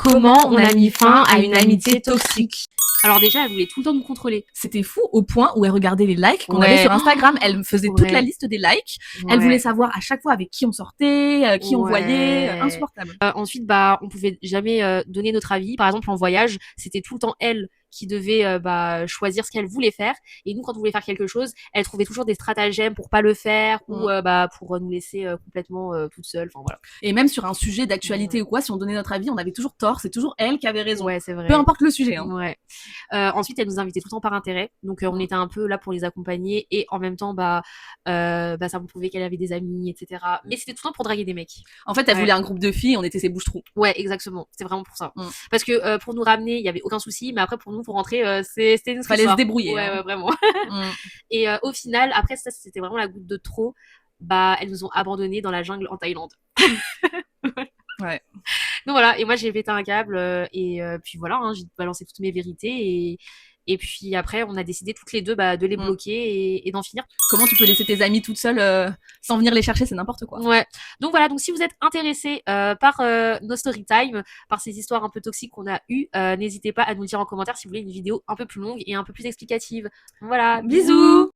Comment on a mis fin à une amitié toxique? Alors déjà, elle voulait tout le temps nous contrôler. C'était fou au point où elle regardait les likes qu'on avait Ouais. sur Instagram. Elle me faisait toute la Ouais. liste des likes. Elle voulait Ouais. savoir à chaque fois avec qui on sortait, qui on voyait. Ouais. Insupportable. Ensuite, on pouvait jamais donner notre avis. Par exemple, en voyage, c'était tout le temps elle qui devait choisir ce qu'elle voulait faire. Et nous, quand on voulait faire quelque chose, elle trouvait toujours des stratagèmes pour pas le faire ou pour nous laisser complètement toutes seules. Enfin voilà. Et même sur un sujet d'actualité ou quoi, si on donnait notre avis, on avait toujours tort. C'est toujours elle qui avait raison. Ouais, c'est vrai. Peu importe le sujet. Hein. Ouais. Ensuite, elle nous invitait tout le temps par intérêt. Donc, on était un peu là pour les accompagner et en même temps, ça me prouvait qu'elle avait des amis, etc. Mais c'était tout le temps pour draguer des mecs. En fait, elle voulait un groupe de filles, on était ses bouches-trous. Ouais, exactement. C'est vraiment pour ça. Parce que pour nous ramener, il y avait aucun souci, mais après pour nous, pour rentrer, c'était une Fallait se débrouiller. Ouais, ouais, vraiment. Et au final, après ça, c'était vraiment la goutte de trop. Elles nous ont abandonnés dans la jungle en Thaïlande. Ouais. Donc voilà, et moi j'ai pété un câble puis voilà, hein, j'ai balancé toutes mes vérités et puis après on a décidé toutes les deux de les bloquer et d'en finir. Comment tu peux laisser tes amis toutes seules sans venir les chercher, c'est n'importe quoi. Ouais. Donc voilà, donc si vous êtes intéressé par nos story time, par ces histoires un peu toxiques qu'on a eues, n'hésitez pas à nous le dire en commentaire si vous voulez une vidéo un peu plus longue et un peu plus explicative. Voilà, bisous.